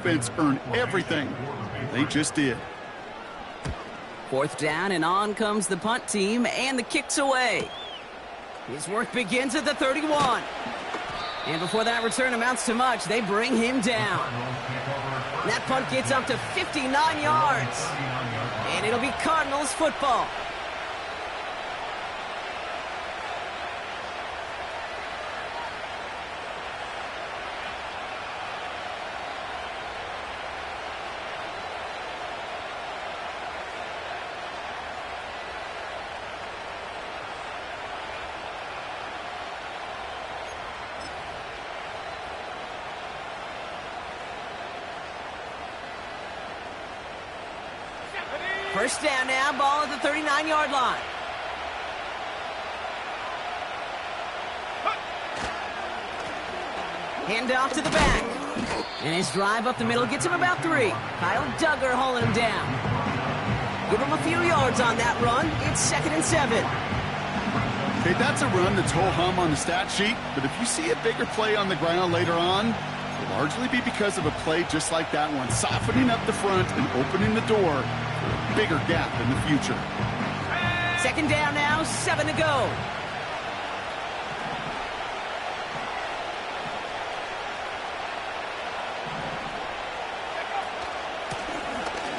Defense earn everything. They just did. 4th down, and on comes the punt team, and the kick's away. His work begins at the 31. And before that return amounts to much, they bring him down. That punt gets up to 59 yards. And it'll be Cardinals football. First down now, ball at the 39-yard line. Hand off to the back. And his drive up the middle gets him about 3. Kyle Duggar hauling him down. Give him a few yards on that run. It's 2nd and 7. Okay, that's a run that's ho-hum on the stat sheet, but if you see a bigger play on the ground later on, it'll largely be because of a play just like that one, softening up the front and opening the door for a bigger gap in the future. 2nd down now, 7 to go.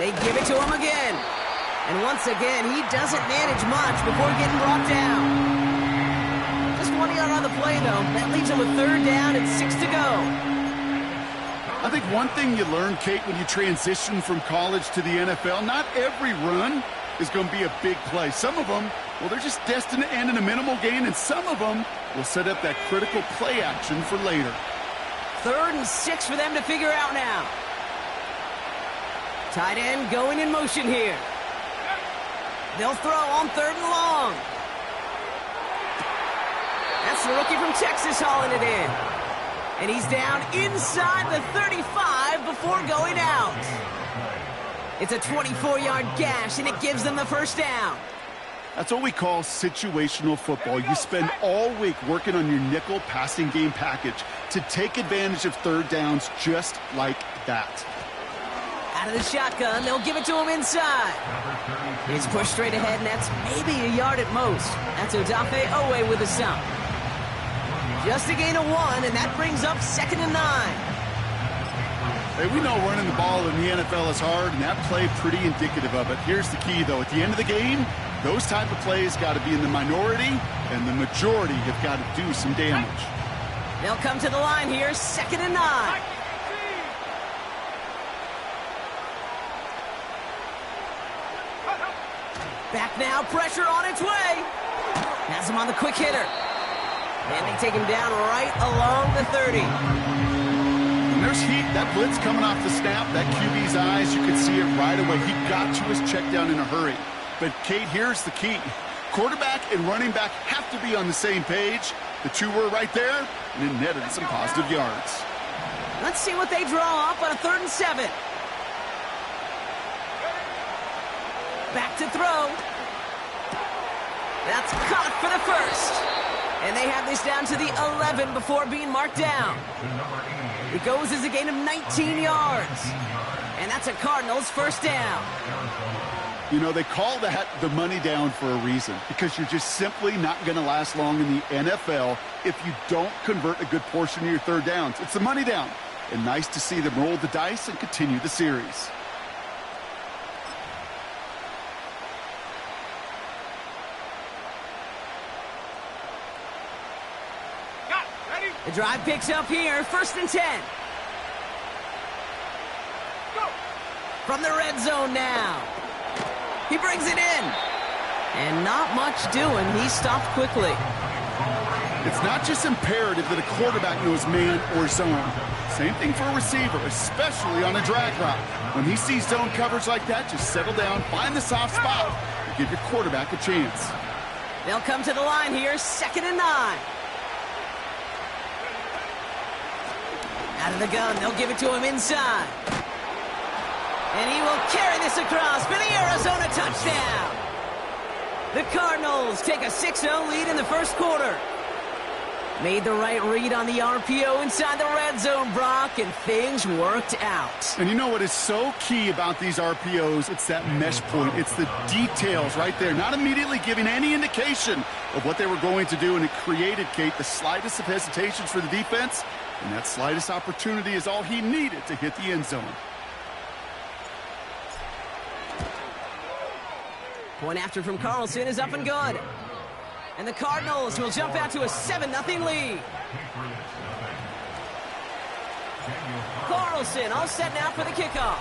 They give it to him again. And once again, he doesn't manage much before getting brought down. Just 1 yard on the play, though. That leaves him with 3rd down and 6 to go. I think one thing you learn, Kate, when you transition from college to the NFL, not every run is going to be a big play. Some of them, well, they're just destined to end in a minimal gain, and some of them will set up that critical play action for later. 3rd and 6 for them to figure out now. Tight end going in motion here. They'll throw on 3rd and long. That's the rookie from Texas hauling it in. And he's down inside the 35 before going out. It's a 24-yard gash, and it gives them the 1st down. That's what we call situational football. You spend all week working on your nickel passing game package to take advantage of 3rd downs just like that. Out of the shotgun, they'll give it to him inside. He's pushed straight ahead, and that's maybe a yard at most. That's Odafe Oweh with a stop. Just a gain of 1, and that brings up 2nd and 9. Hey, we know running the ball in the NFL is hard, and that play pretty indicative of it. Here's the key, though. At the end of the game, those type of plays got to be in the minority, and the majority have got to do some damage. They'll come to the line here, 2nd and 9. Back now, pressure on its way. Has him on the quick hitter. And they take him down right along the 30. When there's heat, that blitz coming off the snap, that QB's eyes, you could see it right away. He got to his check down in a hurry. But, Kate, here's the key. Quarterback and running back have to be on the same page. The two were right there, and it netted some positive yards. Let's see what they draw up on a 3rd and 7. Back to throw. That's caught for the 1st. And they have this down to the 11 before being marked down. It goes as a gain of 19 yards. And that's a Cardinals 1st down. You know, they call that the money down for a reason, because you're just simply not going to last long in the NFL if you don't convert a good portion of your 3rd downs. It's the money down. And nice to see them roll the dice and continue the series. The drive picks up here, 1st and 10. Go. From the red zone now. He brings it in. And not much doing. He stopped quickly. It's not just imperative that a quarterback knows man or zone. Same thing for a receiver, especially on a drag route. When he sees zone coverage like that, just settle down, find the soft spot, and give your quarterback a chance. They'll come to the line here, 2nd and 9. Out of the gun, they'll give it to him inside. And he will carry this across for the Arizona touchdown. The Cardinals take a 6-0 lead in the 1st quarter. Made the right read on the RPO inside the red zone, Brock, and things worked out. And you know what is so key about these RPOs? It's that mesh point. It's the details right there. Not immediately giving any indication of what they were going to do, and it created, Kate, the slightest of hesitations for the defense, and that slightest opportunity is all he needed to hit the end zone. Point after from Carlson is up and good. And the Cardinals will jump out to a 7-0 lead. Carlson all set now for the kickoff.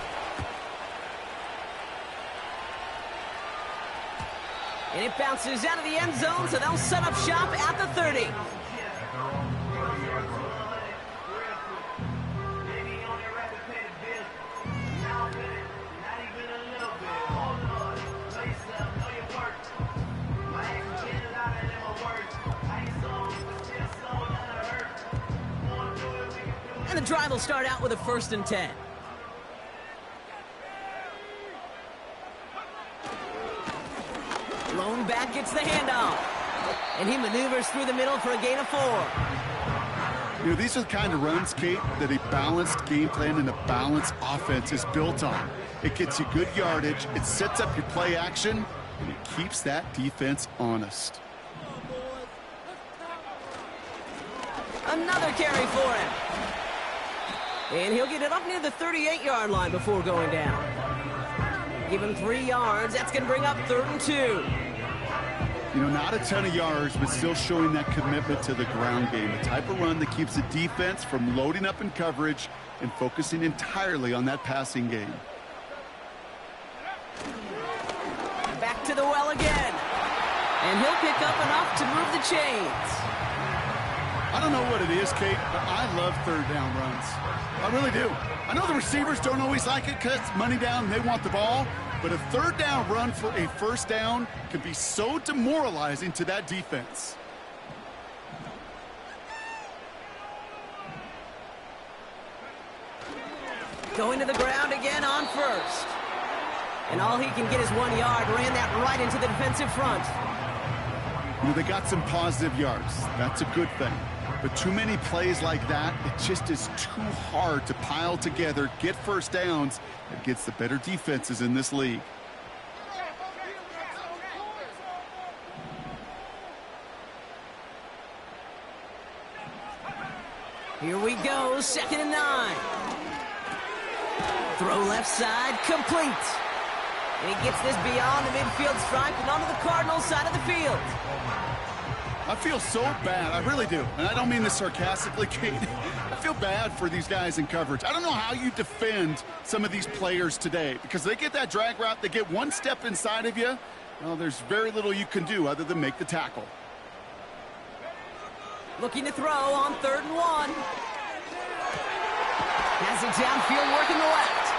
And it bounces out of the end zone, so they'll set up shop at the 30. And the drive will start out with a 1st and 10. Lone back gets the handoff. And he maneuvers through the middle for a gain of 4. You know, these are the kind of runs, Kate, that a balanced game plan and a balanced offense is built on. It gets you good yardage, it sets up your play action, and it keeps that defense honest. Another carry for him. And he'll get it up near the 38-yard line before going down. Give him 3 yards. That's going to bring up 3rd and 2. You know, not a ton of yards, but still showing that commitment to the ground game. The type of run that keeps the defense from loading up in coverage and focusing entirely on that passing game. Back to the well again. And he'll pick up enough to move the chains. I don't know what it is, Kate, but I love 3rd down runs. I really do. I know the receivers don't always like it because it's money down and they want the ball, but a 3rd down run for a 1st down can be so demoralizing to that defense. Going to the ground again on 1st. And all he can get is 1 yard. Ran that right into the defensive front. You know, they got some positive yards. That's a good thing. But too many plays like that, it just is too hard to pile together, get 1st downs, against the better defenses in this league. Here we go, 2nd and 9. Throw left side, complete. And he gets this beyond the midfield stripe and onto the Cardinals side of the field. I feel so bad, I really do. And I don't mean this sarcastically, Kate. I feel bad for these guys in coverage. I don't know how you defend some of these players today because they get that drag route, they get 1 step inside of you. Well, there's very little you can do other than make the tackle. Looking to throw on 3rd and 1. Has it downfield working the left.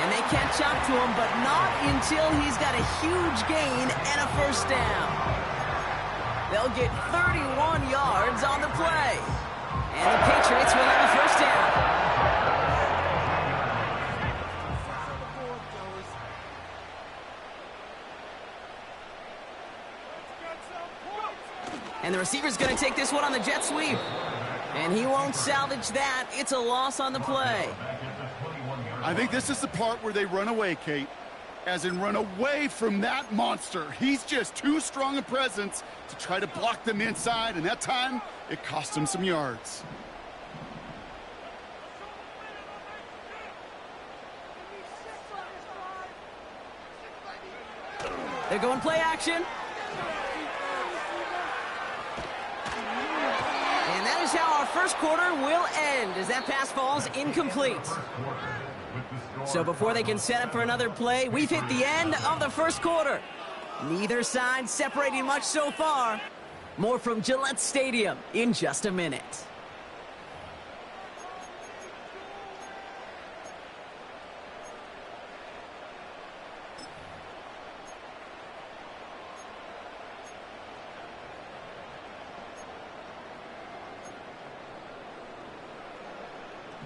And they catch up to him, but not until he's got a huge gain and a 1st down. They'll get 31 yards on the play. And the Patriots will have a 1st down. And the receiver's going to take this one on the jet sweep. And he won't salvage that. It's a loss on the play. I think this is the part where they run away, Kate. As in run away from that monster. He's just too strong a presence to try to block them inside, and that time, it cost him some yards. They're going play action. And that is how our 1st quarter will end as that pass falls incomplete. So before they can set up for another play, we've hit the end of the 1st quarter. Neither side separating much so far. More from Gillette Stadium in just a minute.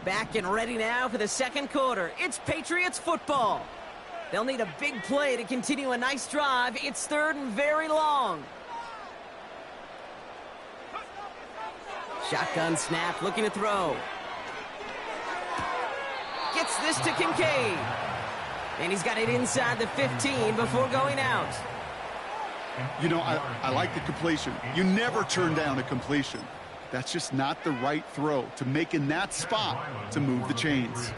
Back and ready now for the 2nd quarter. It's Patriots football. They'll need a big play to continue a nice drive. It's 3rd and very long. Shotgun snap, looking to throw. Gets this to Kincaid. And he's got it inside the 15 before going out. You know, I like the completion. You never turn down a completion. That's just not the right throw to make in that spot to move the chains.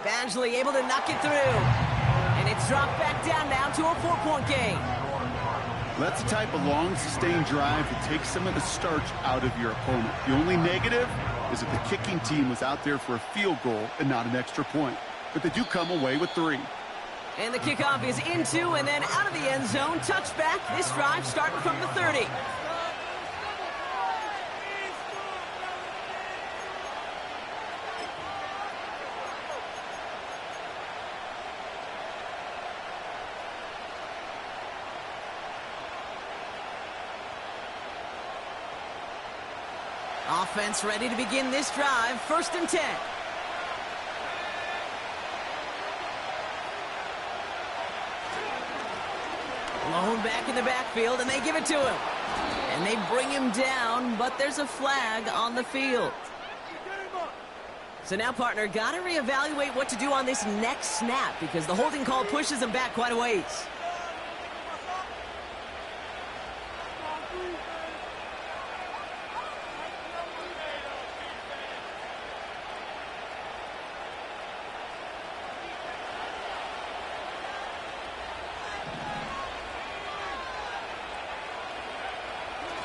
Badgley able to knock it through. And it's dropped back down now to a 4-point game. That's the type of long, sustained drive that takes some of the starch out of your opponent. The only negative is that the kicking team was out there for a field goal and not an extra point. But they do come away with 3. And the kickoff is into and then out of the end zone. Touchback. This drive starting from the 30. Offense ready to begin this drive. 1st and 10. Lone back in the backfield, and they give it to him. And they bring him down, but there's a flag on the field. So now, partner, got to reevaluate what to do on this next snap because the holding call pushes him back quite a ways.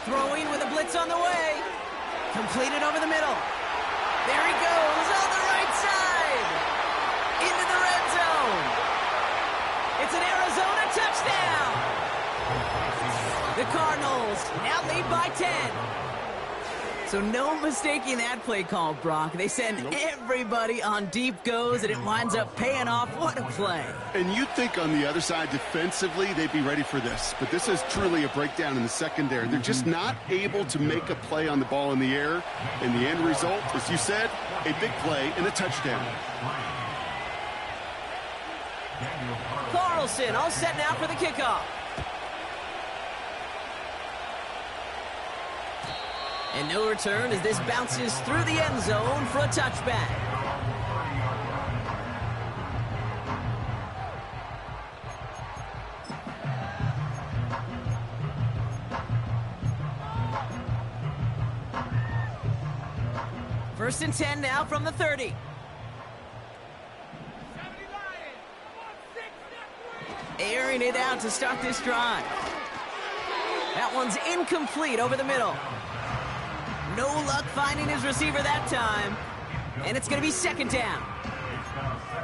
Throwing with a blitz on the way. Completed over the middle. There he goes on the right side. Into the red zone. It's an Arizona touchdown. The Cardinals now lead by 10. So no mistaking that play call, Brock. They send everybody on deep goes, and it winds up paying off. What a play. And you'd think on the other side defensively they'd be ready for this. But this is truly a breakdown in the secondary. They're just not able to make a play on the ball in the air. And the end result, as you said, a big play and a touchdown. Carlson all set now for the kickoff. And no return as this bounces through the end zone for a touchback. First and 10 now from the 30. Airing it out to start this drive. That one's incomplete over the middle. No luck finding his receiver that time. And it's going to be 2nd down.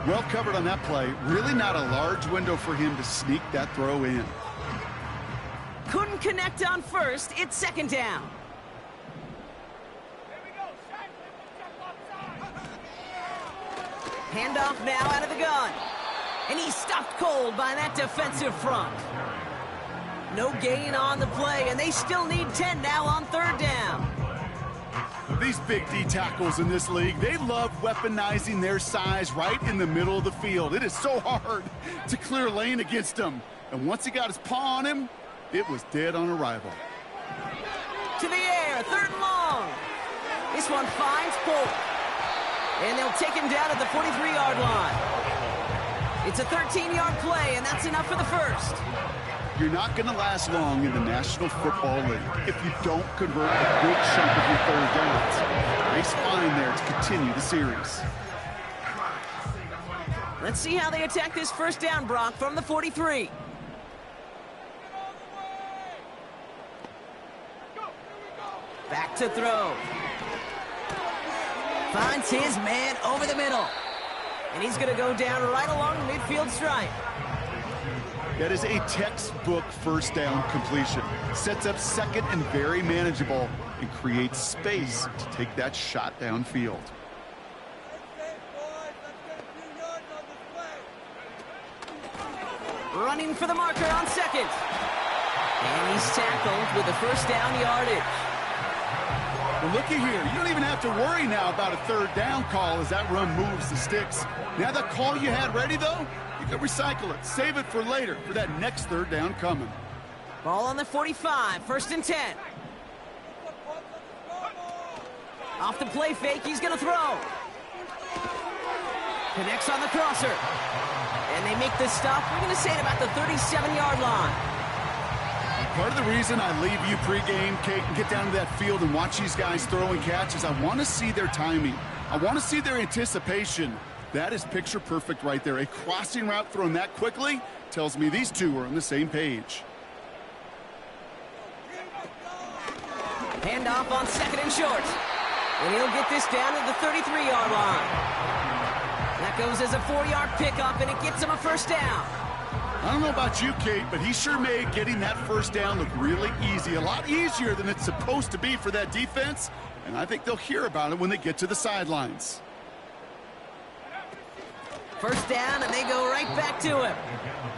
Well covered on that play. Really not a large window for him to sneak that throw in. Couldn't connect on first. It's 2nd down. Handoff now out of the gun. And he's stopped cold by that defensive front. No gain on the play, and they still need 10 now on 3rd down. These big D tackles in this league, they love weaponizing their size right in the middle of the field. It is so hard to clear lane against them. And once he got his paw on him, it was dead on arrival. To the air, 3rd and long. This one finds Polk. And they'll take him down at the 43-yard line. It's a 13-yard play, and that's enough for the first. You're not going to last long in the National Football League if you don't convert a good chunk of your 3rd downs. Nice find there to continue the series. Let's see how they attack this 1st down, Brock, from the 43. Back to throw. Finds his man over the middle. And he's going to go down right along the midfield stripe. That is a textbook 1st down completion. Sets up 2nd and very manageable and creates space to take that shot downfield. Running for the marker on 2nd. And he's tackled with the 1st down yardage. Well, looky here. You don't even have to worry now about a 3rd down call as that run moves the sticks. Now that call you had ready, though, you You can recycle it, save it for later, for that next third down coming. Ball on the 45, 1st and 10. Off the play fake, he's going to throw. Connects on the crosser. And they make this stop, we're going to say, at about the 37-yard line. Part of the reason I leave you pregame, Kate, and get down to that field and watch these guys throw and catch is I want to see their timing. I want to see their anticipation. That is picture perfect right there. A crossing route thrown that quickly tells me these two are on the same page. Handoff on 2nd and short. And he'll get this down to the 33-yard line. That goes as a 4-yard pickup, and it gets him a 1st down. I don't know about you, Kate, but he sure made getting that 1st down look really easy. A lot easier than it's supposed to be for that defense. And I think they'll hear about it when they get to the sidelines. 1st down, and they go right back to him.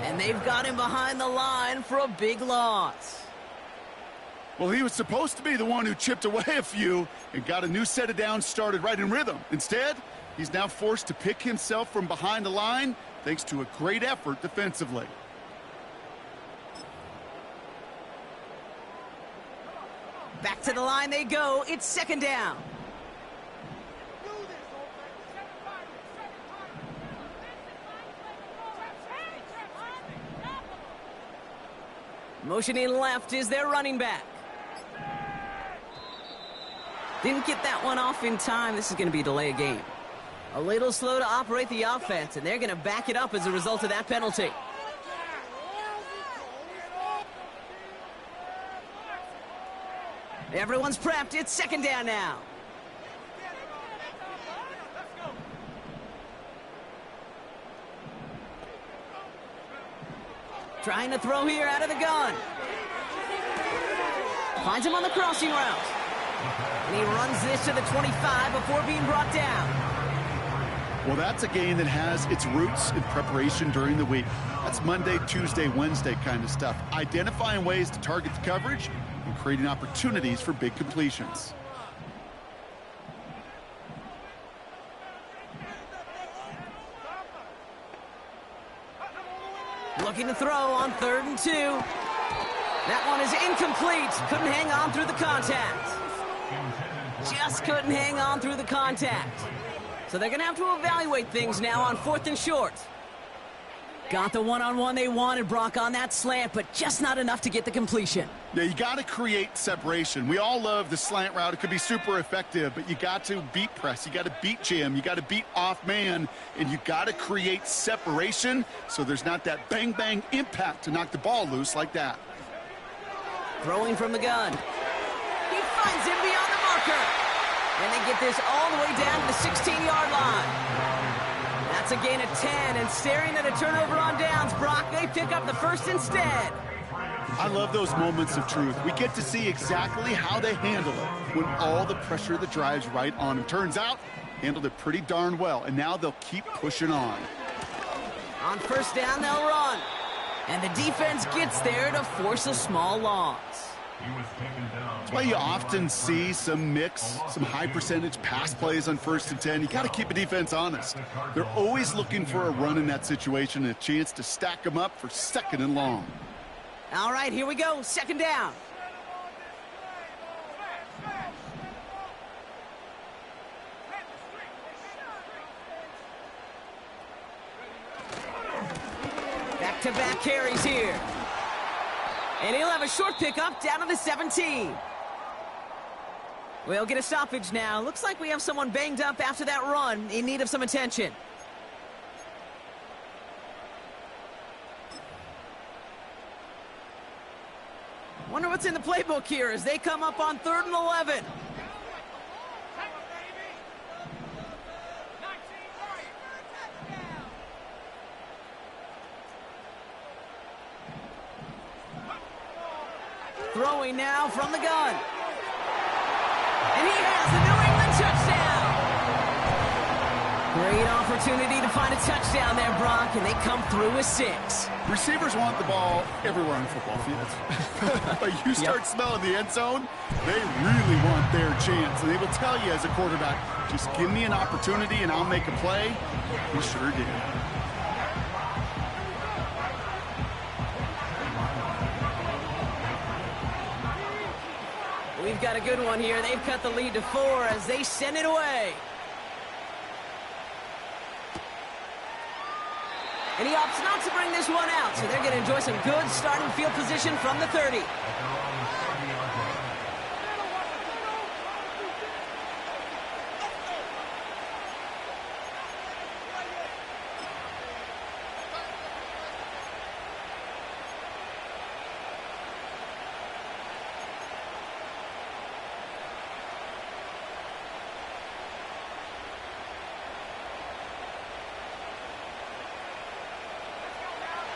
And they've got him behind the line for a big loss. Well, he was supposed to be the one who chipped away a few and got a new set of downs started right in rhythm. Instead, he's now forced to pick himself from behind the line thanks to a great effort defensively. Back to the line they go. It's 2nd down. Motioning left is their running back. Didn't get that one off in time. This is going to be a delay of game. A little slow to operate the offense, and they're going to back it up as a result of that penalty. Everyone's prepped. It's 2nd down now. Trying to throw here out of the gun. Finds him on the crossing route. And he runs this to the 25 before being brought down. Well, that's a game that has its roots in preparation during the week. That's Monday, Tuesday, Wednesday kind of stuff. Identifying ways to target the coverage and creating opportunities for big completions. Looking to throw on 3rd and 2. That one is incomplete. Couldn't hang on through the contact. Just couldn't hang on through the contact. So they're going to have to evaluate things now on 4th and short. Got the one-on-one they wanted, Brock, on that slant, but just not enough to get the completion. Yeah, you got to create separation. We all love the slant route. It could be super effective, but you got to beat press. You got to beat jam. You got to beat off man, and you got to create separation so there's not that bang-bang impact to knock the ball loose like that. Throwing from the gun. He finds him beyond the marker. And they get this all the way down to the 16-yard line. That's a gain of 10, and staring at a turnover on downs, Brock, they pick up the 1st instead. I love those moments of truth. We get to see exactly how they handle it when all the pressure that drives right on them. Turns out, handled it pretty darn well, and now they'll keep pushing on. On 1st down, they'll run. And the defense gets there to force a small loss. That's why you often see some mix, some high percentage pass plays on 1st and 10. You got to keep a defense honest. They're always looking for a run in that situation and a chance to stack them up for 2nd and long. All right, here we go. 2nd down. Back-to-back carries here. And he'll have a short pickup down to the 17. We'll get a stoppage now. Looks like we have someone banged up after that run, in need of some attention. Wonder what's in the playbook here as they come up on 3rd and 11. Throwing now from the gun. And he has the New England touchdown. Great opportunity to find a touchdown there, Brock, and they come through with 6. Receivers want the ball everywhere on the football field. But you start smelling the end zone, they really want their chance. And they will tell you as a quarterback, just give me an opportunity and I'll make a play. He sure did. got a good one here. They've cut the lead to 4 as they send it away. And he opts not to bring this one out, so they're going to enjoy some good starting field position from the 30.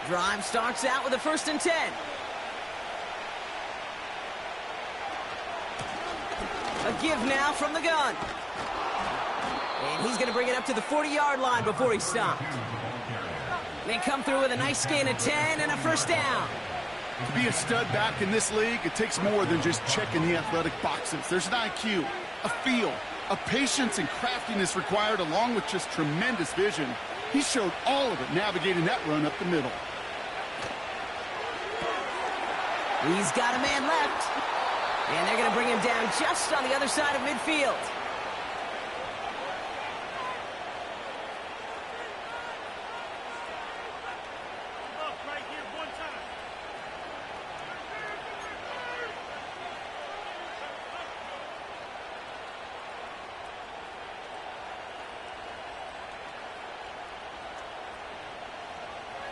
Drive starts out with a 1st and 10. A give now from the gun. And he's going to bring it up to the 40-yard line before he's stopped. They come through with a nice gain of 10 and a 1st down. To be a stud back in this league, it takes more than just checking the athletic boxes. There's an IQ, a feel, a patience and craftiness required along with just tremendous vision. He showed all of it navigating that run up the middle. He's got a man left. And they're going to bring him down just on the other side of midfield.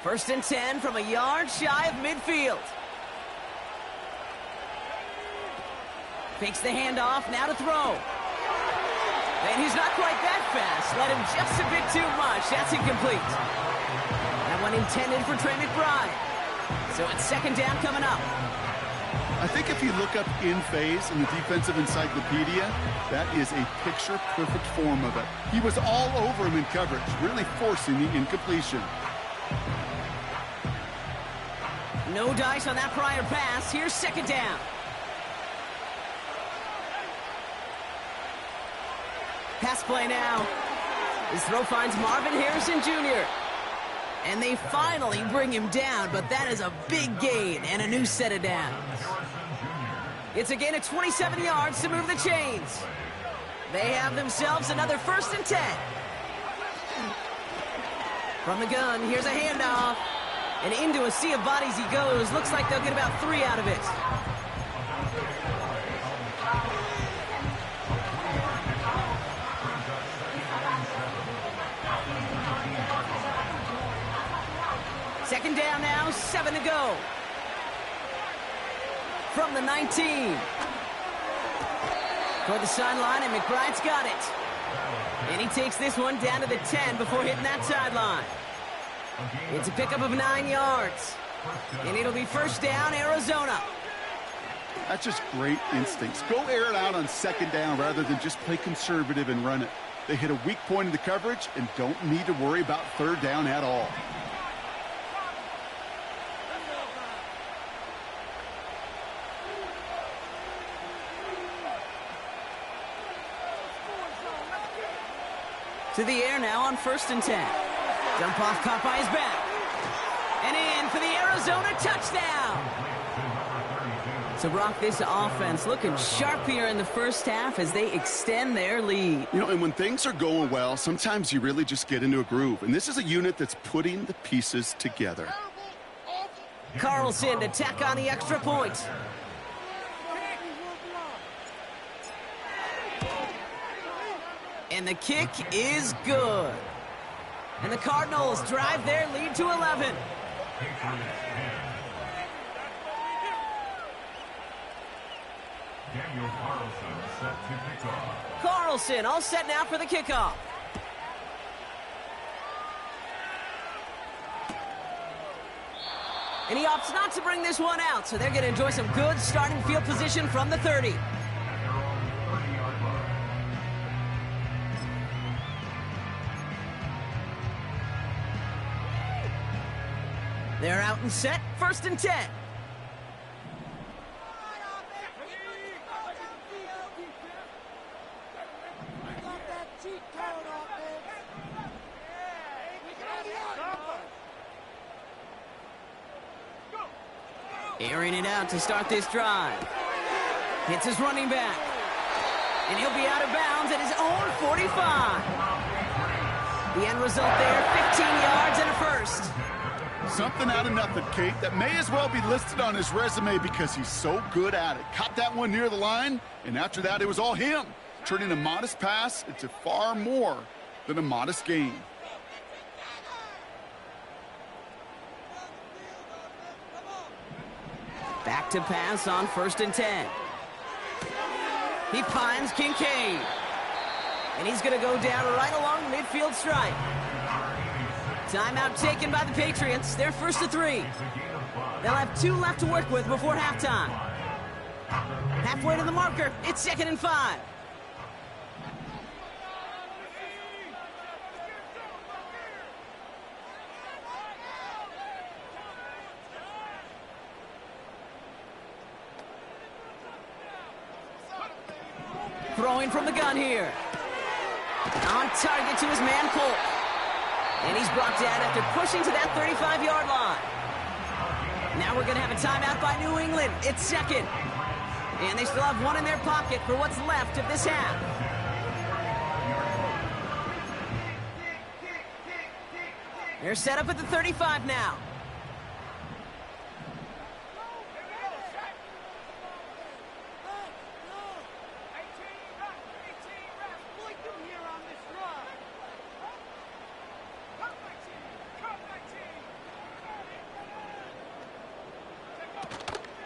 First and 10 from a yard shy of midfield. Fakes the handoff, now to throw. And he's not quite that fast. Let him just a bit too much. That's incomplete. That one intended for Trey McBride. So it's 2nd down coming up. I think if you look up in phase in the defensive encyclopedia, that is a picture-perfect form of it. He was all over him in coverage, really forcing the incompletion. No dice on that prior pass. Here's 2nd down. Pass play now. His throw finds Marvin Harrison Jr. And they finally bring him down, but that is a big gain and a new set of downs. It's a gain of 27 yards to move the chains. They have themselves another 1st and 10. From the gun, here's a handoff. And into a sea of bodies he goes. Looks like they'll get about 3 out of it. Second down now, 7 to go. From the 19. Toward the sideline, and McBride's got it. And he takes this one down to the 10 before hitting that sideline. It's a pickup of 9 yards. And it'll be 1st down, Arizona. That's just great instincts. Go air it out on 2nd down rather than just play conservative and run it. They hit a weak point in the coverage and don't need to worry about 3rd down at all. To the air now on 1st and 10. Dump off caught by his back. And in for the Arizona touchdown. So, Brock, this offense looking sharp here in the first half as they extend their lead. You know, and when things are going well, sometimes you really just get into a groove. And this is a unit that's putting the pieces together. Carlson to tack on the extra point. And the kick is good. And the Cardinals drive their lead to 11. Daniel Carlson set to kick off. Carlson all set now for the kickoff. And he opts not to bring this one out, so they're going to enjoy some good starting field position from the 30. They're out and set, 1st and 10. Airing it out to start this drive. Hits his running back. And he'll be out of bounds at his own 45. The end result there, 15 yards and a first. Something out of nothing, Kate, that may as well be listed on his resume because he's so good at it. Caught that one near the line, and after that, it was all him, turning a modest pass into far more than a modest gain. Back to pass on 1st and 10. He finds Kincaid. And he's going to go down right along the midfield stripe. Timeout taken by the Patriots. They're 1st and 3. They'll have 2 left to work with before halftime. Halfway to the marker. It's 2nd and 5. Throwing from the gun here. On target to his man, Cole. And he's brought down after pushing to that 35-yard line. Now we're going to have a timeout by New England. It's 2nd. And they still have 1 in their pocket for what's left of this half. They're set up at the 35 now.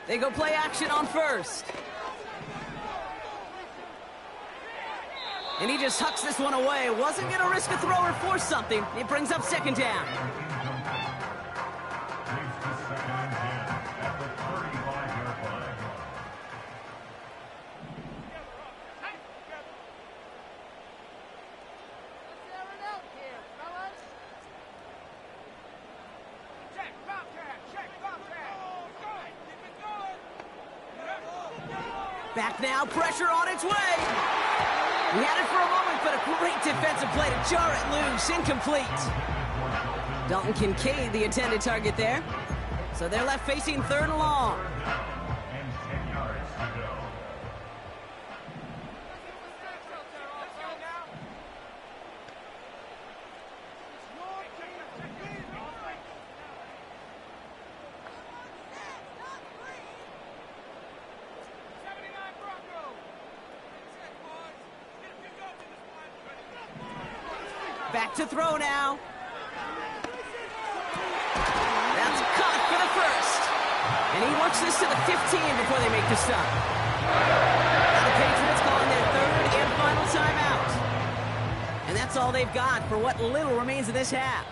They go play action on 1st. And he just hucks this one away. Wasn't going to risk a throw or force something. It brings up 2nd down. Back now, pressure on its way. He had it for a moment, but a great defensive play to jar it loose. Incomplete. Dalton Kincaid, the intended target there. So they're left facing 3rd and long. And 10 yards to go. Back to throw now. That's caught for the 1st. And he works this to the 15 before they make the stop. Now the Patriots calling their 3rd and final timeout. And that's all they've got for what little remains of this half.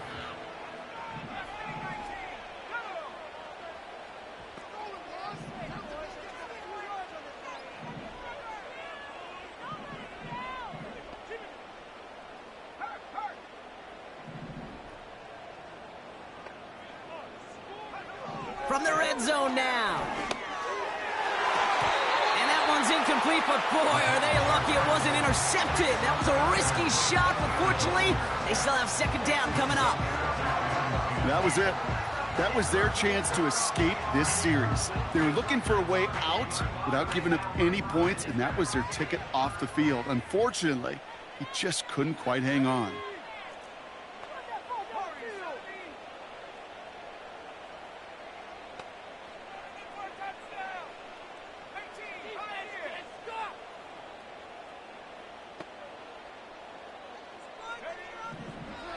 From the red zone now. And that one's incomplete, but boy, are they lucky it wasn't intercepted. That was a risky shot, but fortunately, they still have 2nd down coming up. That was it. That was their chance to escape this series. They were looking for a way out without giving up any points, and that was their ticket off the field. Unfortunately, he just couldn't quite hang on.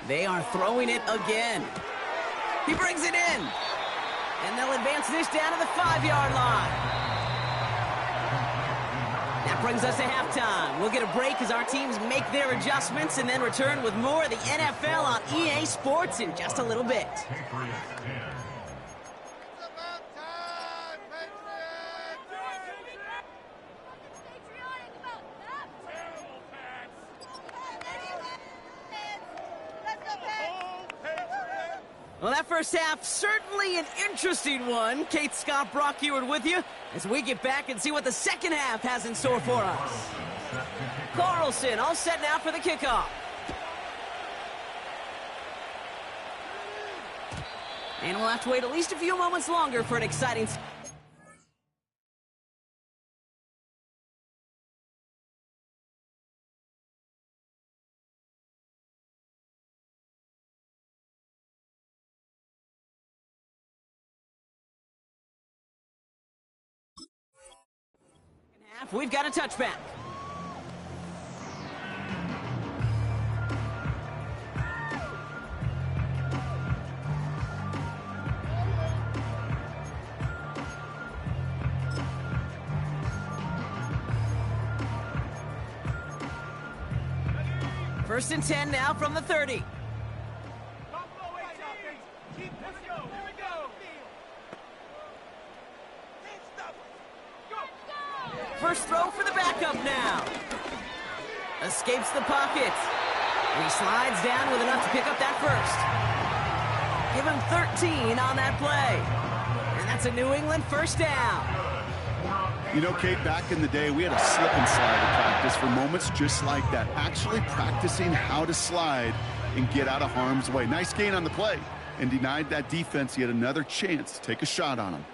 They are throwing it again. He brings it in. And they'll advance this down to the 5-yard line. That brings us to halftime. We'll get a break as our teams make their adjustments and then return with more of the NFL on EA Sports in just a little bit. Patriots 10. Well, that first half, certainly an interesting one. Kate Scott Brock here with you as we get back and see what the second half has in store for us. Carlson all set now for the kickoff. And we'll have to wait at least a few moments longer for an exciting half, we've got a touchback. First and 10 now from the 30. First throw for the backup now. Escapes the pocket. And he slides down with enough to pick up that first. Give him 13 on that play. And that's a New England first down. You know, Kate, back in the day, we had a slip and slide at practice for moments just like that. Actually practicing how to slide and get out of harm's way. Nice gain on the play and denied that defense yet another chance to take a shot on him.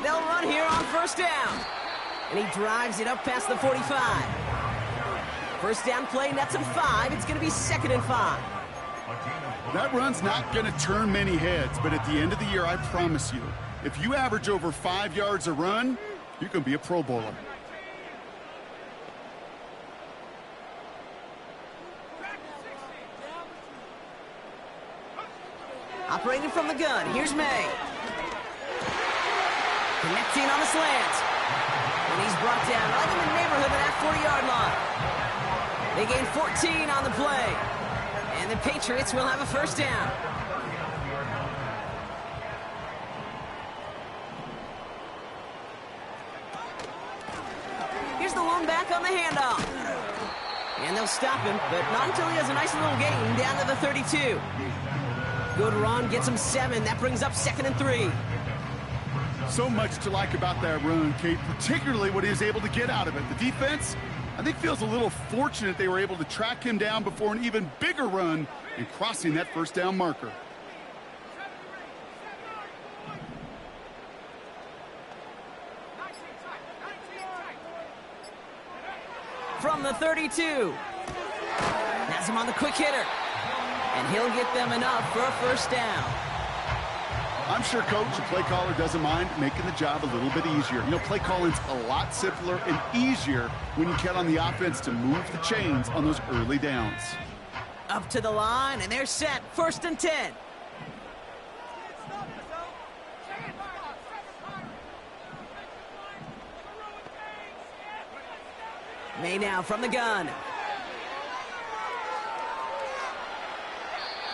They'll run here on first down. And he drives it up past the 45. First down play, nets him 5. It's going to be 2nd and 5. That run's not going to turn many heads, but at the end of the year, I promise you, if you average over 5 yards a run, you can be a Pro Bowler. Operating from the gun, here's May. Connecting on the slant. And he's brought down right in the neighborhood of that 40-yard line. They gain 14 on the play. And the Patriots will have a first down. Here's the lone back on the handoff. And they'll stop him, but not until he has a nice little gain down to the 32. Good run, gets him 7. That brings up 2nd and 3. So much to like about that run, Kate, particularly what he was able to get out of it. The defense, I think, feels a little fortunate they were able to track him down before an even bigger run and crossing that first down marker. From the 32. Has him on the quick hitter. And he'll get them enough for a first down. I'm sure coach and play caller doesn't mind making the job a little bit easier. You know, play calling's a lot simpler and easier when you count on the offense to move the chains on those early downs. Up to the line, and they're set. 1st and 10. May now from the gun.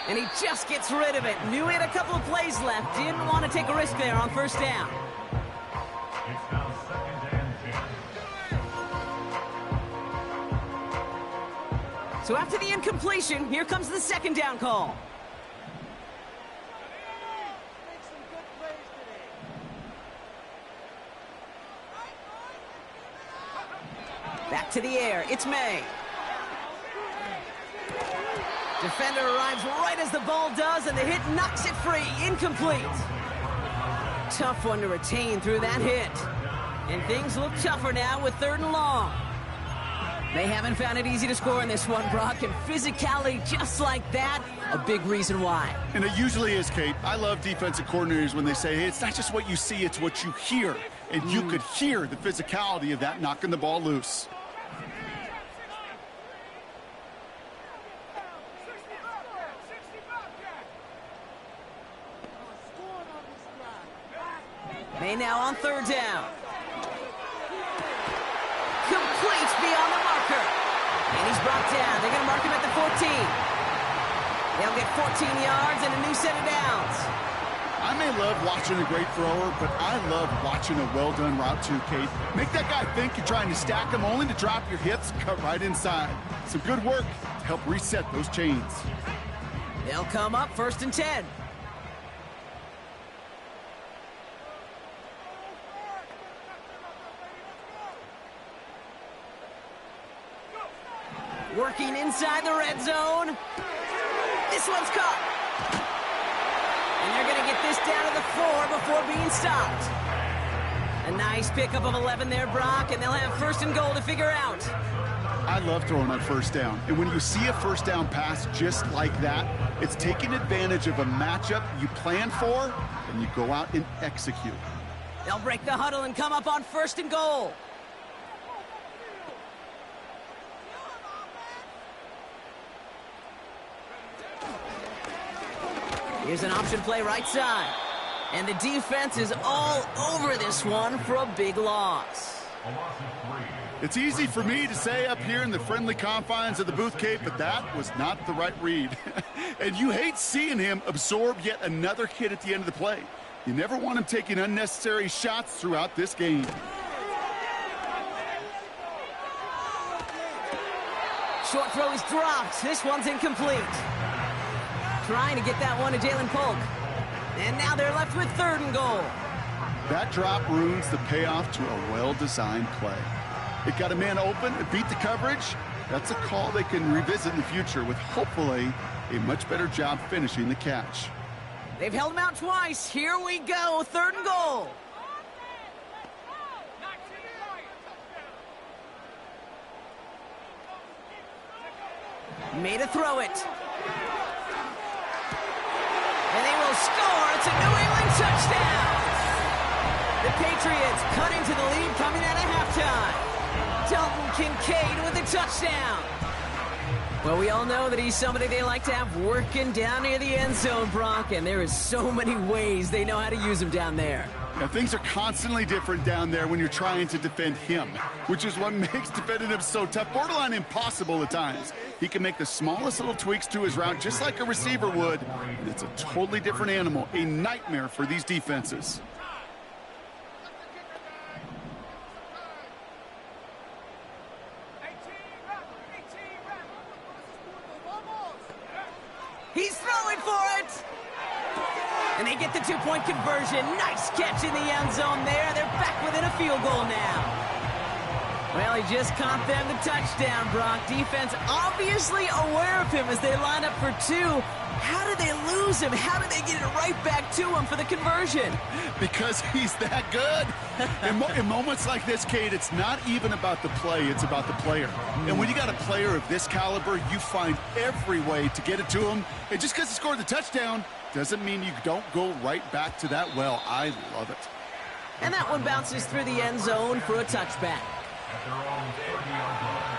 And he just gets rid of it. Knew he had a couple of plays left. Didn't want to take a risk there on first down. It's now 2nd and 10. So after the incompletion, here comes the 2nd down call. Back to the air. It's May. Defender arrives right as the ball does, and the hit knocks it free. Incomplete. Tough one to retain through that hit. And things look tougher now with 3rd and long. They haven't found it easy to score in this one, Brock, and physicality just like that, a big reason why. And it usually is, Kate. I love defensive coordinators when they say, hey, it's not just what you see, it's what you hear. And you could hear the physicality of that knocking the ball loose. May now on 3rd down. Complete beyond the marker. And he's brought down. They're going to mark him at the 14. They'll get 14 yards and a new set of downs. I may love watching a great thrower, but I love watching a well-done route too, Kate. Make that guy think you're trying to stack him only to drop your hips and cut right inside. Some good work to help reset those chains. They'll come up 1st and 10. Working inside the red zone. This one's caught. And they're going to get this down to the 4 before being stopped. A nice pickup of 11 there, Brock, and they'll have 1st and goal to figure out. I love throwing on first down. And when you see a first down pass just like that, it's taking advantage of a matchup you plan for, and you go out and execute. They'll break the huddle and come up on 1st and goal. Here's an option play right side. And the defense is all over this one for a big loss. A loss of 3. It's easy for me to say up here in the friendly confines of the Booth Cape, but that was not the right read. And you hate seeing him absorb yet another hit at the end of the play. You never want him taking unnecessary shots throughout this game. Short throw is dropped. This one's incomplete. Trying to get that one to Jalen Polk. And now they're left with 3rd and goal. That drop ruins the payoff to a well-designed play. It got a man open, it beat the coverage. That's a call they can revisit in the future with hopefully a much better job finishing the catch. They've held him out twice. Here we go, 3rd and goal. Made a throw it. And they will score. It's a New England touchdown. The Patriots cut into the lead coming out of halftime. Dalton Kincaid with a touchdown. Well, we all know that he's somebody they like to have working down near the end zone, Brock, and there is so many ways they know how to use him down there. Now, things are constantly different down there when you're trying to defend him, which is what makes defending him so tough, borderline impossible at times. He can make the smallest little tweaks to his route just like a receiver would, and it's a totally different animal, a nightmare for these defenses. He's throwing for it! And they get the 2-point conversion. Nice catch in the end zone there. They're back within a field goal now. Well, he just caught them the touchdown, Brock. Defense obviously aware of him as they line up for 2. How did they lose him? How did they get it right back to him for the conversion? Because he's that good. In moments like this, Kate, it's not even about the play, it's about the player. And when you got a player of this caliber, you find every way to get it to him. And just because he scored the touchdown doesn't mean you don't go right back to that well. I love it. And that one bounces through the end zone for a touchback. At their own 30-yard line.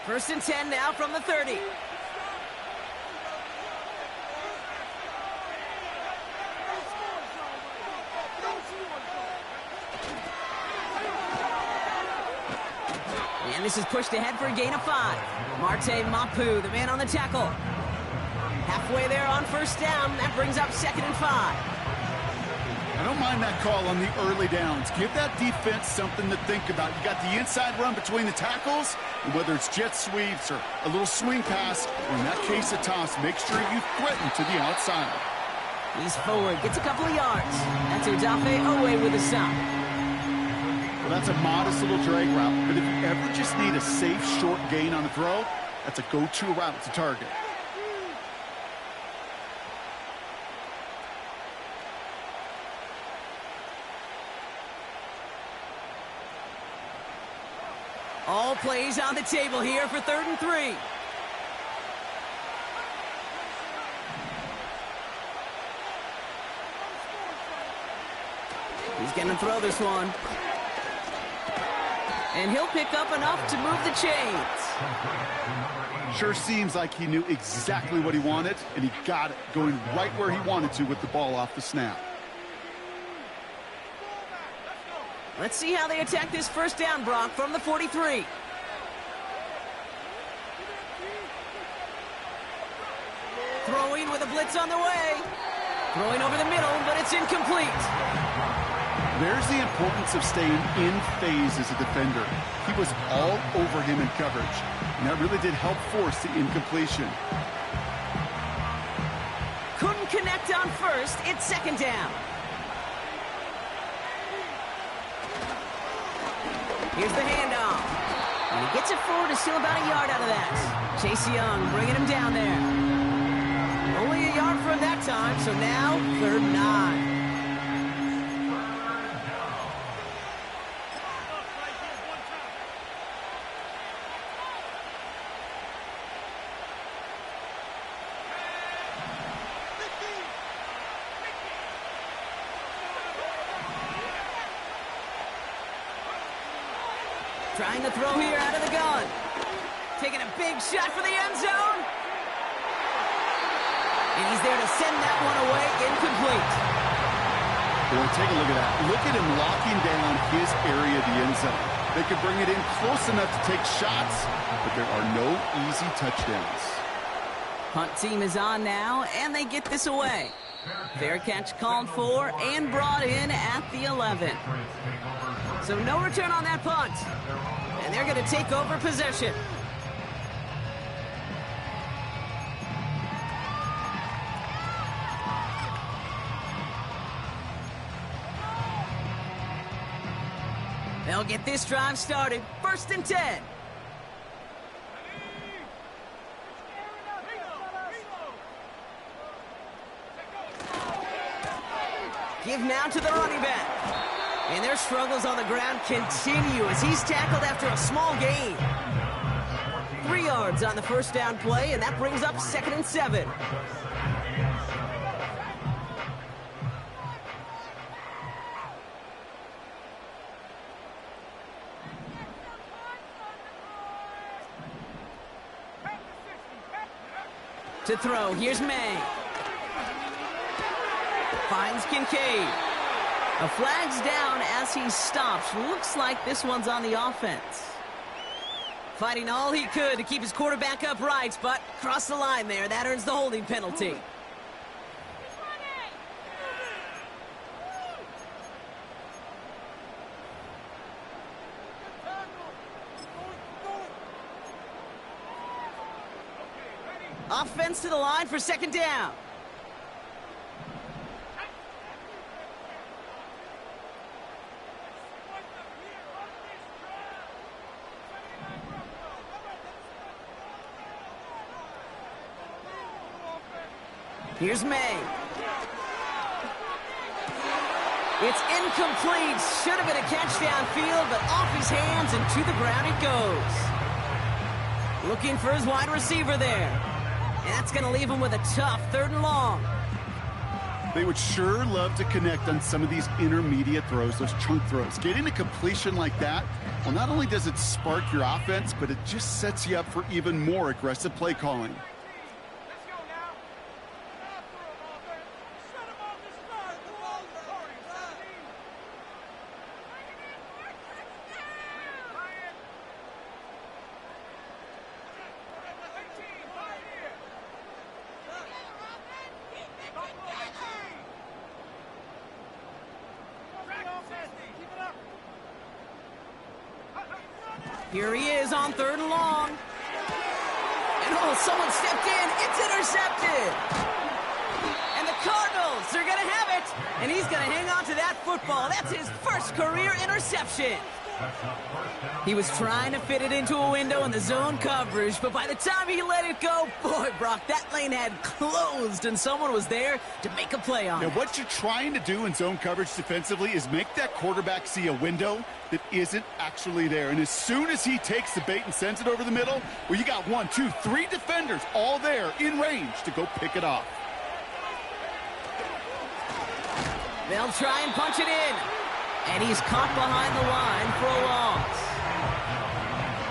First and 10 now from the 30. And this is pushed ahead for a gain of 5. Marte Mapu, the man on the tackle. Halfway there on first down. That brings up 2nd and 5. I don't mind that call on the early downs. Give that defense something to think about. You got the inside run between the tackles, and whether it's jet sweeps or a little swing pass, or in that case a toss, make sure you threaten to the outside. He's forward, gets a couple of yards. That's Odafe Owe with a stop. Well, that's a modest little drag route, but if you ever just need a safe, short gain on the throw, that's a go-to route to target. All plays on the table here for 3rd and 3. He's going to throw this one. And he'll pick up enough to move the chains. Sure seems like he knew exactly what he wanted, and he got it, going right where he wanted to with the ball off the snap. Let's see how they attack this first down, Brock, from the 43. Throwing with a blitz on the way. Throwing over the middle, but it's incomplete. There's the importance of staying in phase as a defender. He was all over him in coverage, and that really did help force the incompletion. connect on first. It's second down. Here's the handoff. And he gets it forward to steal about a yard out of that. Chase Young bringing him down there. Only a yard for him that time, so now 3rd and 9. Trying to throw here out of the gun. Taking a big shot for the end zone. And he's there to send that one away, incomplete. Well, take a look at that. Look at him locking down his area of the end zone. They could bring it in close enough to take shots, but there are no easy touchdowns. Punt team is on now, and they get this away. Fair catch called for and brought in at the 11. So no return on that punt. And they're going to take over possession. They'll get this drive started. 1st and 10. Give now to the running back. And their struggles on the ground continue as he's tackled after a small gain. 3 yards on the first down play, and that brings up 2nd and 7. To throw, here's May. Finds Kincaid. A flag's down as he stops. Looks like this one's on the offense. Fighting all he could to keep his quarterback upright, but crossed the line there. That earns the holding penalty. Offense to the line for 2nd down. Here's May. It's incomplete. Should have been a catch downfield, but off his hands and to the ground it goes. Looking for his wide receiver there. And that's going to leave him with a tough 3rd and long. They would sure love to connect on some of these intermediate throws, those chunk throws. Getting a completion like that, well, not only does it spark your offense, but it just sets you up for even more aggressive play calling. Here he is on 3rd and long. And oh, someone stepped in. It's intercepted. And the Cardinals, they're going to have it. And he's going to hang on to that football. That's his first career interception. He was trying to fit it into a window in the zone coverage, but by the time he let it go, boy, Brock, that lane had closed, and someone was there to make a play on it. Now, what you're trying to do in zone coverage defensively is make that quarterback see a window that isn't actually there. And as soon as he takes the bait and sends it over the middle, well, you got 1, 2, 3 defenders all there in range to go pick it off. They'll try and punch it in. And he's caught behind the line for a loss.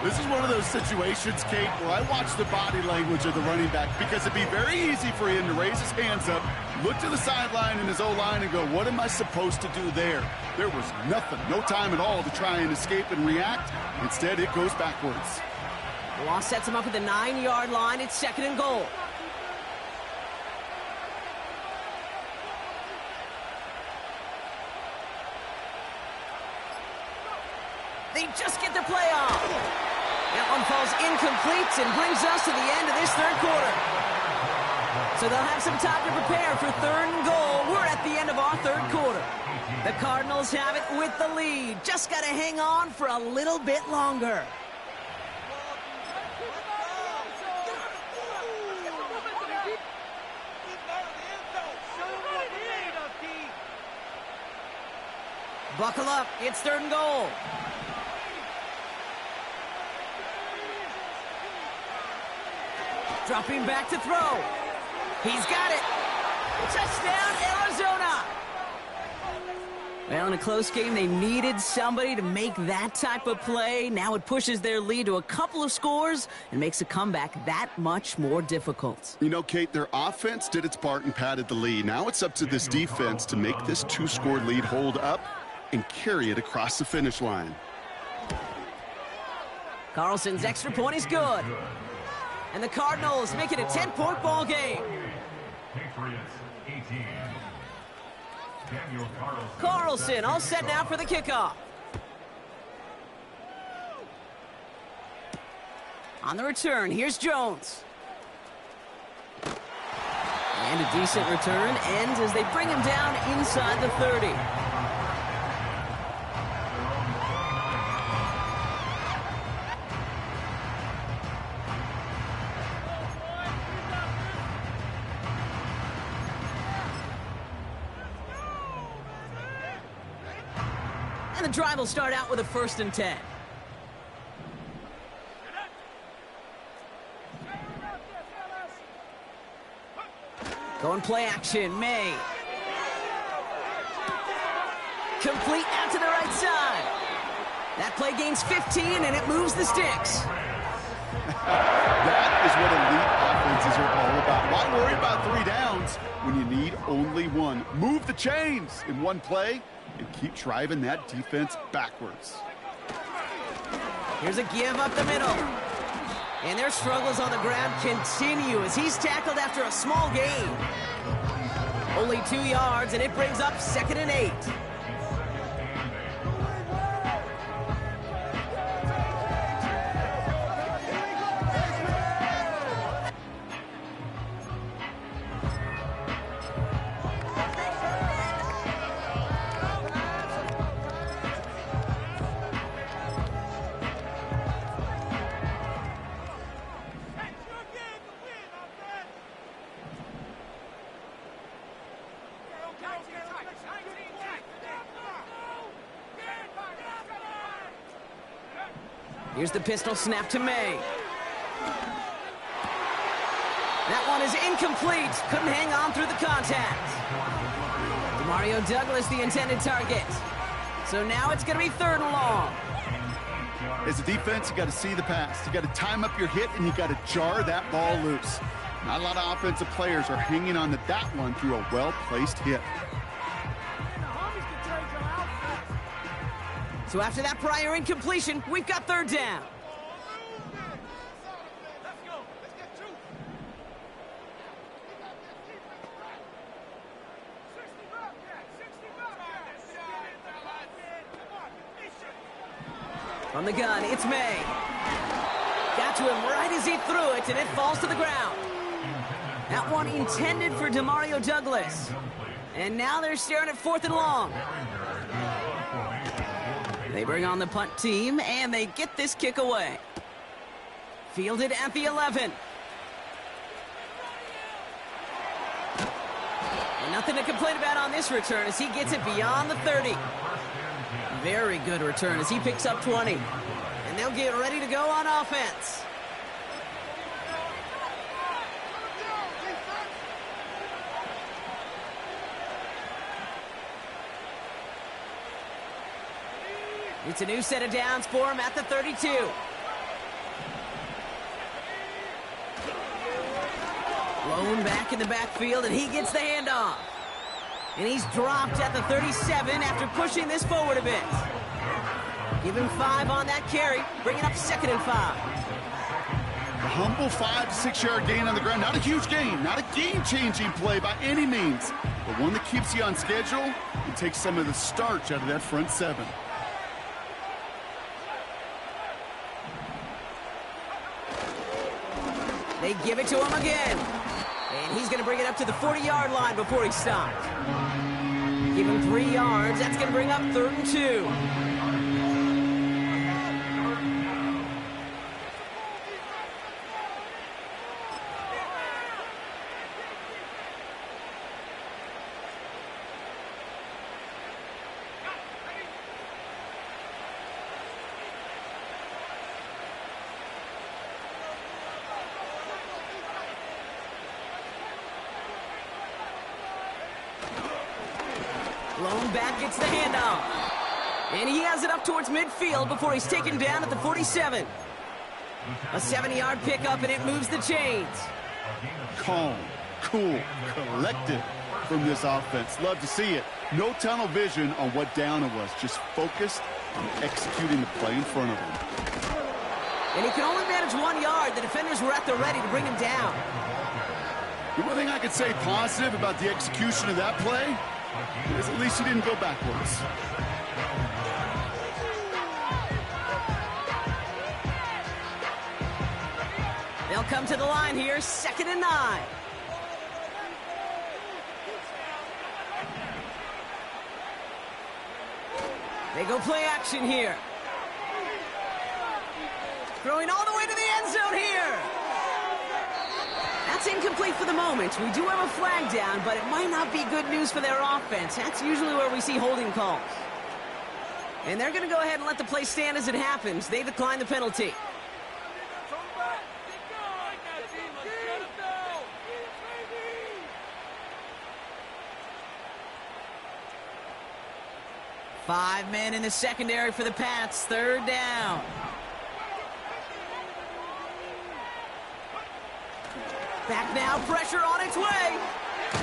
This is one of those situations, Kate, where I watch the body language of the running back because it'd be very easy for him to raise his hands up, look to the sideline in his O-line and go, what am I supposed to do there? There was nothing, no time at all to try and escape and react. Instead, it goes backwards. The loss sets him up at the 9-yard line. It's 2nd and goal. They just get the play off. That one falls incomplete and brings us to the end of this 3rd quarter. So they'll have some time to prepare for 3rd and goal. We're at the end of our 3rd quarter. The Cardinals have it with the lead. Just got to hang on for a little bit longer. Buckle up. It's 3rd and goal. Dropping back to throw. He's got it. Touchdown, Arizona. Well, in a close game, they needed somebody to make that type of play. Now it pushes their lead to a couple of scores and makes a comeback that much more difficult. You know, Kate, their offense did its part and padded the lead. Now it's up to this defense to make this 2-score lead hold up and carry it across the finish line. Carlson's extra point is good. And the Cardinals make it a 10-point ball game. Patriots 18. Daniel Carlson all set now for the kickoff. On the return, here's Jones. And a decent return ends as they bring him down inside the 30. And the drive will start out with a 1st and 10. Going play action, May. Complete out to the right side. That play gains 15, and it moves the sticks. That is what elite offenses are all about. Why worry about 3 downs when you need only 1? Move the chains in 1 play and keep driving that defense backwards. Here's a give up the middle. And their struggles on the ground continue as he's tackled after a small gain. Only 2 yards, and it brings up 2nd and 8. Here's the pistol snap to May. That one is incomplete. Couldn't hang on through the contact. Demario Douglas, the intended target. So now it's going to be 3rd and long. As a defense, you got to see the pass. You got to time up your hit, and you got to jar that ball loose. Not a lot of offensive players are hanging on to that one through a well-placed hit. So after that prior incompletion, we've got 3rd down. From the gun, it's May. Got to him right as he threw it, and it falls to the ground. That one intended for Demario Douglas. And now they're staring at 4th and long. They bring on the punt team, and they get this kick away. Fielded at the 11. And nothing to complain about on this return as he gets it beyond the 30. Very good return as he picks up 20. And they'll get ready to go on offense. It's a new set of downs for him at the 32. Blown back in the backfield, and he gets the handoff. And he's dropped at the 37 after pushing this forward a bit. Give him 5 on that carry, bringing up 2nd and 5. A humble 5 to 6 yard gain on the ground. Not a huge gain, not a game-changing play by any means, but one that keeps you on schedule and takes some of the starch out of that front 7. They give it to him again. And And he's going to bring it up to the 40-yard line before he stops. Give him 3 yards. That's going to bring up 3rd and 2. Lone back gets the handoff. And he has it up towards midfield before he's taken down at the 47. A 70-yard pickup, and it moves the chains. Calm, cool, collected from this offense. Love to see it. No tunnel vision on what down it was. Just focused on executing the play in front of him. And he can only manage 1 yard. The defenders were at the ready to bring him down. The one thing I could say positive about the execution of that play is at least he didn't go backwards. They'll come to the line here, 2nd and 9. They go play action here. Throwing all the way to the end zone here. That's incomplete for the moment. We do have a flag down, but it might not be good news for their offense. That's usually where we see holding calls. And they're going to go ahead and let the play stand as it happens. They decline the penalty. Five men in the secondary for the Pats. 3rd down. Back now, pressure on its way.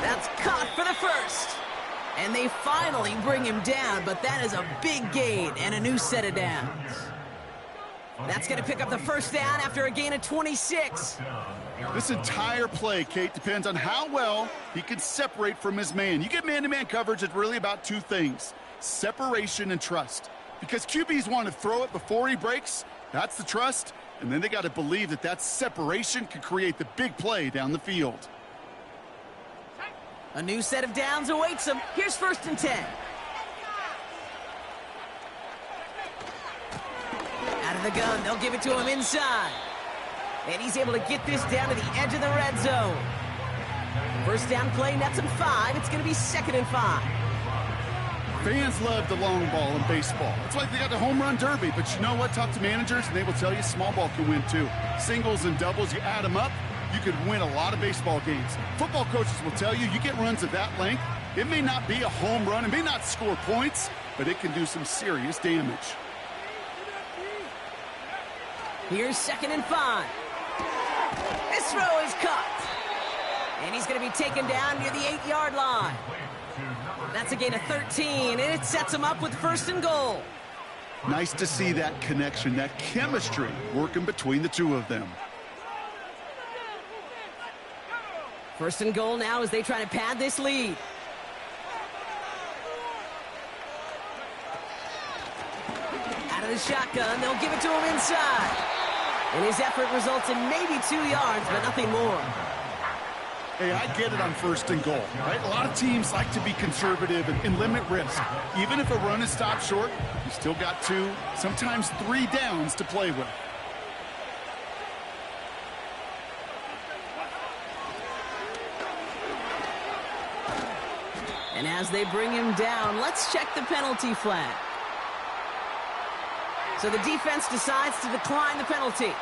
That's caught for the first. And they finally bring him down, but that is a big gain and a new set of downs. That's going to pick up the 1st down after a gain of 26. This entire play, Kate, depends on how well he can separate from his man. You get man-to-man coverage, it's really about 2 things: separation and trust. Because QBs want to throw it before he breaks. That's the trust. And then they got to believe that that separation can create the big play down the field. A new set of downs awaits him. Here's 1st and 10. Out of the gun, they'll give it to him inside. And he's able to get this down to the edge of the red zone. 1st down play nets him 5. It's going to be 2nd and 5. Fans love the long ball in baseball. It's like they got the home run derby, but you know what? Talk to managers, and they will tell you small ball can win too. Singles and doubles, you add them up, you could win a lot of baseball games. Football coaches will tell you, you get runs of that length, it may not be a home run, it may not score points, but it can do some serious damage. Here's 2nd and 5. This throw is caught. And he's going to be taken down near the 8-yard line. That's a gain of 13, and it sets him up with 1st and goal. Nice to see that connection, that chemistry working between the 2 of them. 1st and goal now as they try to pad this lead. Out of the shotgun, they'll give it to him inside. And his effort results in maybe 2 yards, but nothing more. Hey, I get it on 1st and goal, right? A lot of teams like to be conservative and limit risk. Even if a run is stopped short, you still got 2, sometimes 3 downs to play with. And as they bring him down, let's check the penalty flag. So the defense decides to decline the penalty.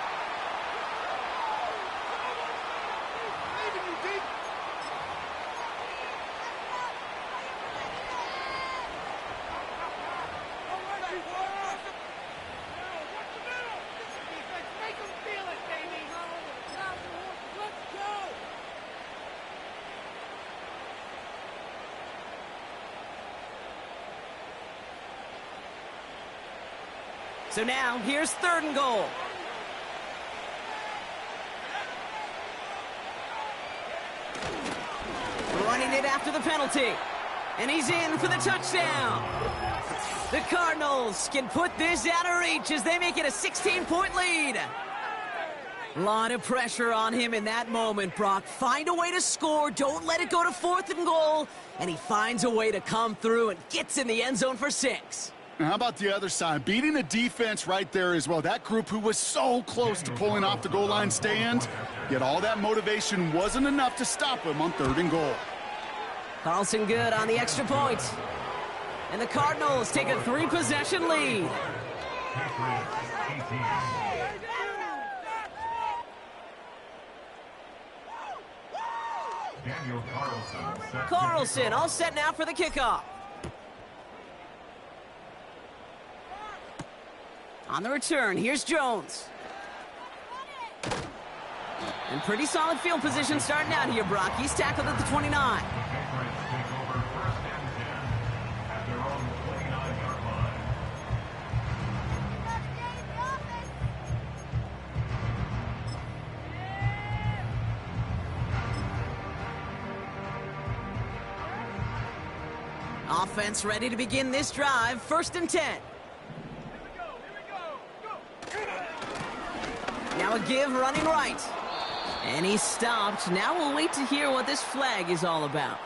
So now, here's 3rd and goal. Running it after the penalty. And he's in for the touchdown. The Cardinals can put this out of reach as they make it a 16-point lead. A lot of pressure on him in that moment, Brock. Find a way to score. Don't let it go to 4th and goal. And he finds a way to come through and gets in the end zone for 6. Now, how about the other side? Beating the defense right there as well. That group who was so close to pulling off the goal line stand, yet all that motivation wasn't enough to stop him on 3rd and goal. Carlson good on the extra point. And the Cardinals take a 3-possession lead. Patriots 18. Daniel Carlson set. Carlson all set now for the kickoff. On the return, here's Jones. And pretty solid field position starting out here, Brock. He's tackled at the 29. The Patriots take over 1st and 10 at their own 29-yard line. Offense ready to begin this drive. 1st and 10. Now a give running right. And he stopped. Now we'll wait to hear what this flag is all about.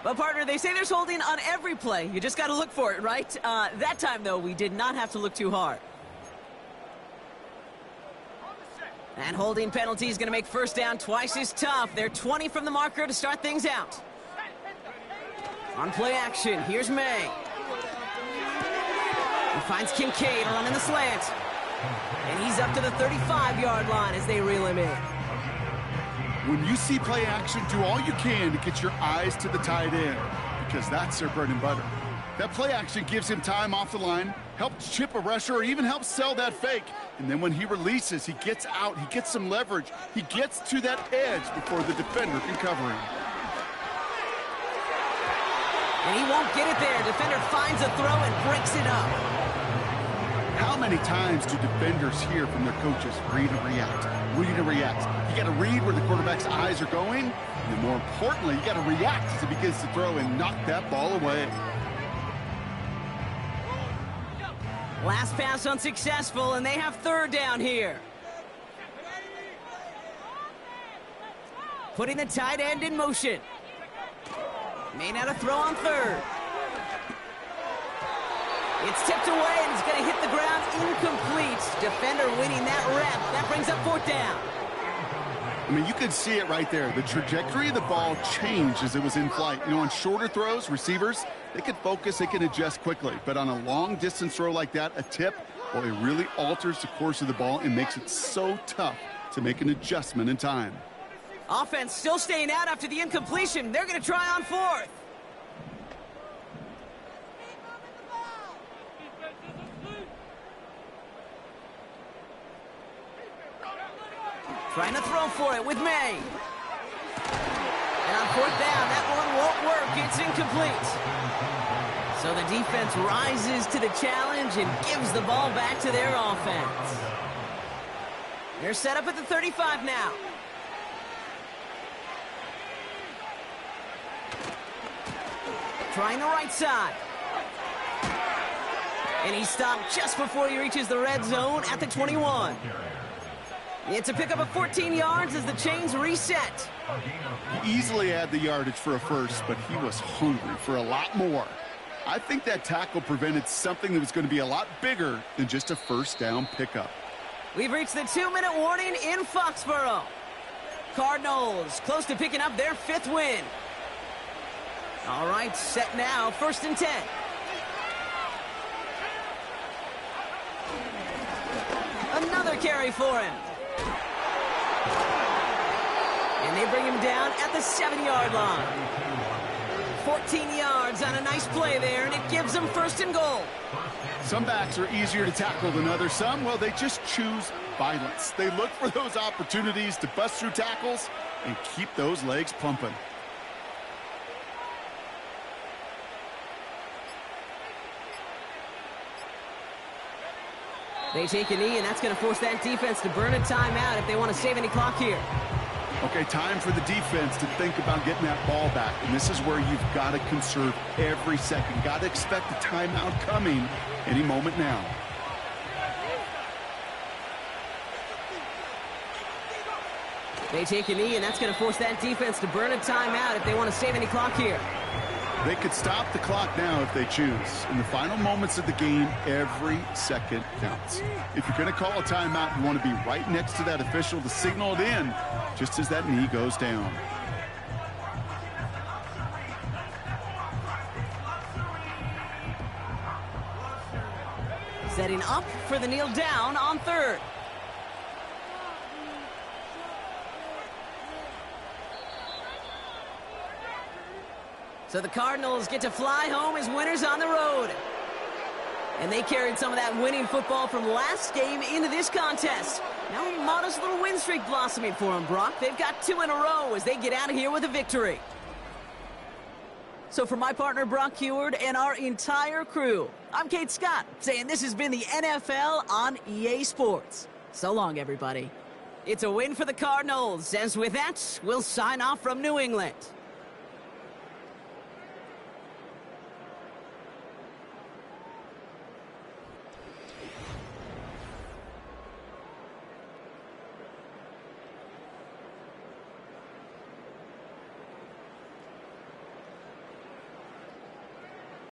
But, partner, they say there's holding on every play. You just got to look for it, right? That time, though, we did not have to look too hard. And holding penalty is going to make 1st down twice as tough. They're 20 from the marker to start things out. On play action, here's May. He finds Kincaid running the slant. And he's up to the 35-yard line as they reel him in. When you see play action, do all you can to get your eyes to the tight end, because that's their bread and butter. That play action gives him time off the line, helps chip a rusher, or even helps sell that fake. And then when he releases, he gets out, he gets some leverage. He gets to that edge before the defender can cover him. And he won't get it there. Defender finds a throw and breaks it up. How many times do defenders hear from their coaches, read and react, read and react? You got to read where the quarterback's eyes are going, and then more importantly, you got to react as he begins to throw and knock that ball away. Last pass unsuccessful, and they have 3rd down here. Putting the tight end in motion. May not have throw on 3rd. It's tipped away, and it's going to hit the ground incomplete. Defender winning that rep. That brings up 4th down. I mean, you can see it right there. The trajectory of the ball changed as it was in flight. You know, on shorter throws, receivers, they can focus, they can adjust quickly. But on a long-distance throw like that, a tip, well, it really alters the course of the ball and makes it so tough to make an adjustment in time. Offense still staying out after the incompletion. They're going to try on 4th. Trying to throw for it with May. And on 4th down, that one won't work. It's incomplete. So the defense rises to the challenge and gives the ball back to their offense. They're set up at the 35 now. Trying the right side. And he stopped just before he reaches the red zone at the 21. It's a pickup of 14 yards as the chains reset. He easily had the yardage for a first, but he was hungry for a lot more. I think that tackle prevented something that was going to be a lot bigger than just a 1st down pickup. We've reached the 2-minute warning in Foxborough. Cardinals close to picking up their 5th win. All right, set now, 1st and 10. Another carry for him. And they bring him down at the 7-yard line. 14 yards on a nice play there, and it gives them 1st and goal. Some backs are easier to tackle than others. Some, well, they just choose violence. They look for those opportunities to bust through tackles and keep those legs pumping. They take a knee, and that's going to force that defense to burn a timeout if they want to save any clock here. Okay, time for the defense to think about getting that ball back. And this is where you've got to conserve every second. Got to expect the timeout coming any moment now. They take a knee, and that's going to force that defense to burn a timeout if they want to save any clock here. They could stop the clock now if they choose. In the final moments of the game, every second counts. If you're going to call a timeout, you want to be right next to that official to signal it in just as that knee goes down. Setting up for the kneel down on third. So the Cardinals get to fly home as winners on the road. And they carried some of that winning football from last game into this contest. Now a modest little win streak blossoming for them, Brock. They've got 2 in a row as they get out of here with a victory. So for my partner, Brock Huard, and our entire crew, I'm Kate Scott, saying this has been the NFL on EA Sports. So long, everybody. It's a win for the Cardinals, as with that, we'll sign off from New England.